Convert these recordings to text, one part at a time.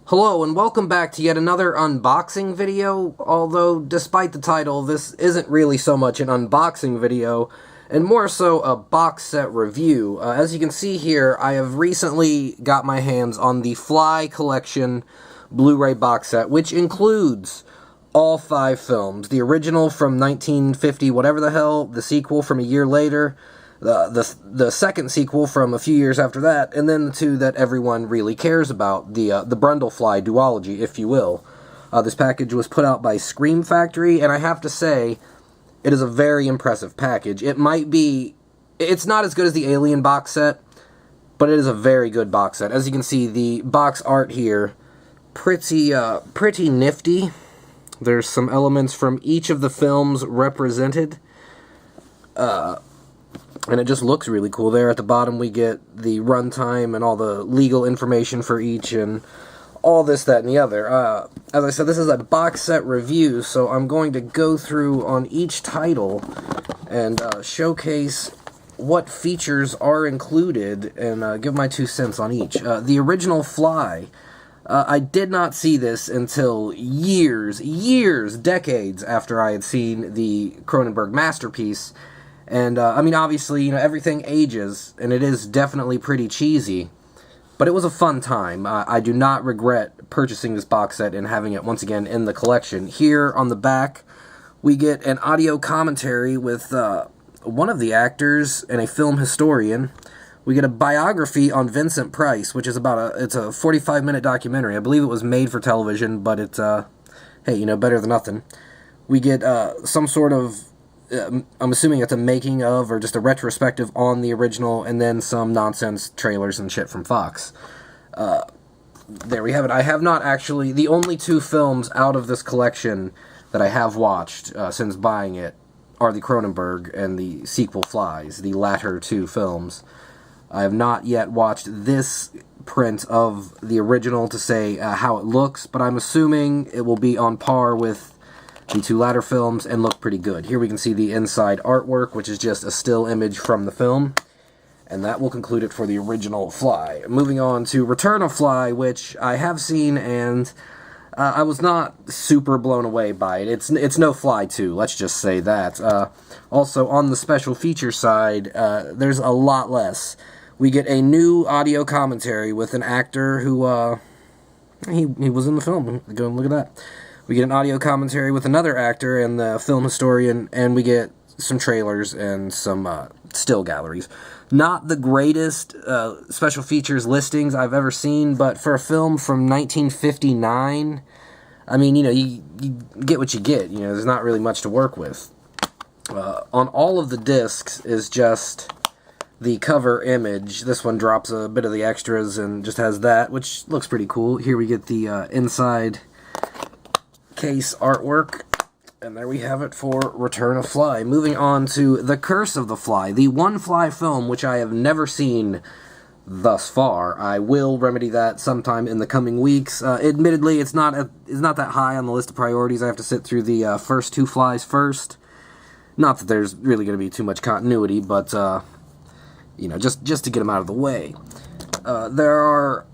Hello and welcome back to yet another unboxing video, although despite the title, this isn't really so much an unboxing video, and more so a box set review. As you can see here, I have recently got my hands on the Fly Collection Blu-ray box set, which includes all 5 films. The original from 1950 whatever the hell, the sequel from a year later, the second sequel from a few years after that, and then the 2 that everyone really cares about, the Brundlefly duology, if you will. This package was put out by Scream Factory, and I have to say, it is a very impressive package. It's not as good as the Alien box set, but it is a very good box set. As you can see, the box art here, pretty nifty. There's some elements from each of the films represented. And it just looks really cool. There at the bottom we get the runtime and all the legal information for each and all this, that, and the other. As I said, this is a box set review, so I'm going to go through on each title and showcase what features are included and give my 2 cents on each. The original Fly, I did not see this until years, decades after I had seen the Cronenberg masterpiece. And, I mean, obviously, everything ages, and it is definitely pretty cheesy, but it was a fun time. I do not regret purchasing this box set and having it, once again, in the collection. Here, on the back, we get an audio commentary with one of the actors and a film historian. We get a biography on Vincent Price, which is it's a 45-minute documentary. I believe it was made for television, but it's, hey, better than nothing. We get some sort of I'm assuming it's a making of or just a retrospective on the original, and then some nonsense trailers and shit from Fox. There we have it. I have not actually... The only 2 films out of this collection that I have watched since buying it are the Cronenberg and the sequel Flies, the latter 2 films. I have not yet watched this print of the original to say how it looks, but I'm assuming it will be on par with the 2 latter films and look pretty good. Here we can see the inside artwork, which is just a still image from the film, and that will conclude it for the original Fly. Moving on to Return of Fly, which I have seen, and I was not super blown away by it. It's no Fly 2, let's just say that. Also, on the special feature side, there's a lot less. We get a new audio commentary with an actor who, he was in the film. Go and look at that. We get an audio commentary with another actor and the film historian, and we get some trailers and some still galleries. Not the greatest special features listings I've ever seen, but for a film from 1959, I mean, you get what you get. There's not really much to work with. On all of the discs is just the cover image. This one drops a bit of the extras and just has that, which looks pretty cool. Here we get the inside case artwork, and there we have it for Return of Fly. Moving on to The Curse of the Fly, the one Fly film which I have never seen thus far. I will remedy that sometime in the coming weeks. Admittedly, it's not that high on the list of priorities. I have to sit through the first 2 Flies first. Not that there's really going to be too much continuity, but just to get them out of the way. There are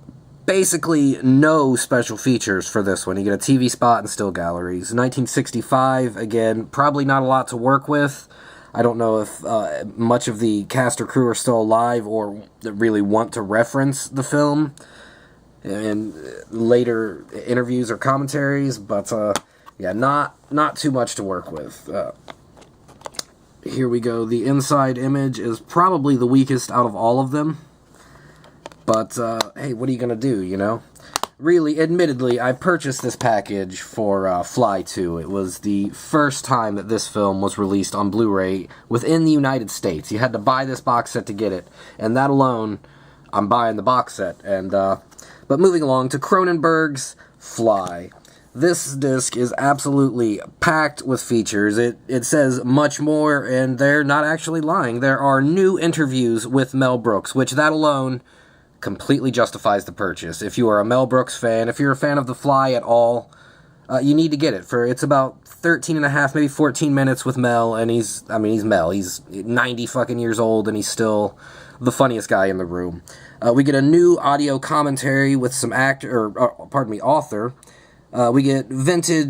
basically no special features for this one. You get a TV spot and still galleries. 1965, again, probably not a lot to work with. I don't know if much of the cast or crew are still alive or really want to reference the film in later interviews or commentaries, but yeah, not too much to work with. Here we go. The inside image is probably the weakest out of all of them. But, hey, what are you going to do, Really, admittedly, I purchased this package for Fly 2. It was the first time that this film was released on Blu-ray within the United States. You had to buy this box set to get it. And that alone, I'm buying the box set. But moving along to Cronenberg's Fly. This disc is absolutely packed with features. It says much more, and they're not actually lying. There are new interviews with Mel Brooks, which that alone completely justifies the purchase. If you are a Mel Brooks fan, if you're a fan of The Fly at all, you need to get it. It's about 13 and a half, maybe 14 minutes with Mel, and he's Mel. He's 90 fucking years old, and he's still the funniest guy in the room. We get a new audio commentary with some author. We get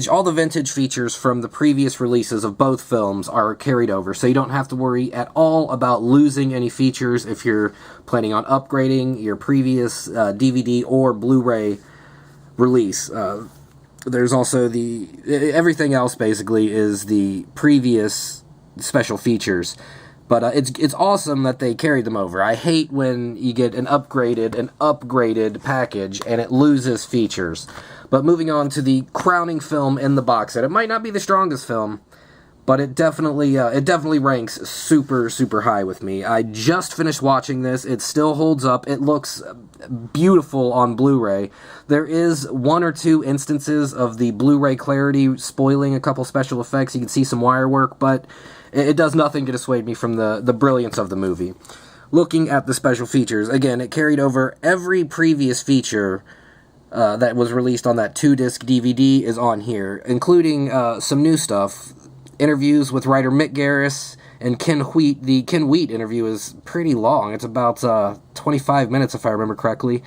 all the vintage features from the previous releases of both films are carried over, so you don't have to worry at all about losing any features if you're planning on upgrading your previous DVD or Blu-ray release. There's also everything else basically is the previous special features. But it's awesome that they carried them over. I hate when you get an upgraded package and it loses features. But moving on to the crowning film in the box set. It might not be the strongest film, but it definitely ranks super, super high with me. I just finished watching this. It still holds up. It looks beautiful on Blu-ray. There is one or two instances of the Blu-ray clarity spoiling a couple special effects. You can see some wire work, but it does nothing to dissuade me from the brilliance of the movie. Looking at the special features, again, it carried over every previous feature that was released on that 2-disc DVD is on here, including some new stuff. Interviews with writer Mick Garris and Ken Wheat. The Ken Wheat interview is pretty long. It's about 25 minutes, if I remember correctly.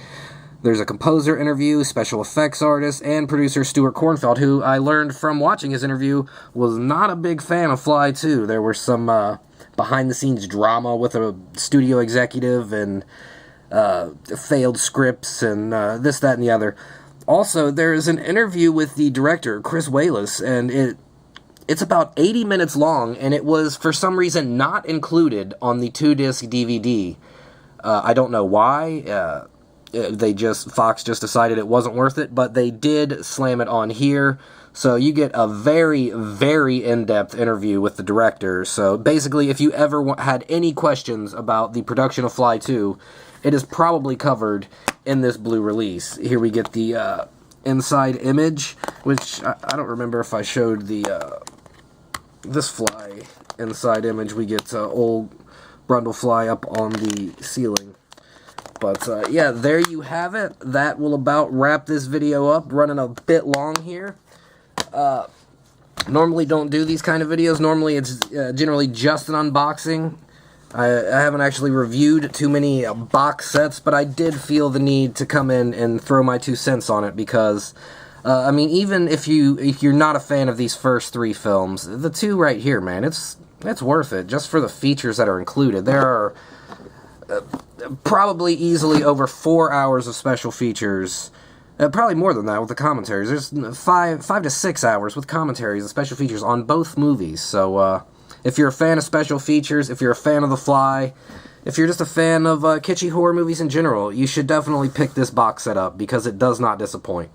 There's a composer interview, special effects artist, and producer Stuart Cornfeld, who I learned from watching his interview was not a big fan of Fly 2. There were some behind-the-scenes drama with a studio executive and failed scripts and this, that, and the other. Also, there's an interview with the director, Chris Walas, and it's about 80 minutes long, and it was, for some reason, not included on the 2-disc DVD. I don't know why. Fox just decided it wasn't worth it, but they did slam it on here. So you get a very, very in-depth interview with the director. So basically, if you ever had any questions about the production of Fly 2, it is probably covered in this Blu release. Here we get the inside image, which I don't remember if I showed this Fly inside image. We get old Brundlefly up on the ceiling. But, yeah, there you have it. That will about wrap this video up. Running a bit long here. Normally don't do these kind of videos. Normally it's generally just an unboxing. I haven't actually reviewed too many box sets, but I did feel the need to come in and throw my 2 cents on it because, I mean, even if you're not a fan of these first 3 films, the 2 right here, man, it's worth it just for the features that are included. There are probably easily over 4 hours of special features. Probably more than that with the commentaries. There's 5 to 6 hours with commentaries and special features on both movies. So, if you're a fan of special features, if you're a fan of The Fly, if you're just a fan of kitschy horror movies in general, you should definitely pick this box set up because it does not disappoint.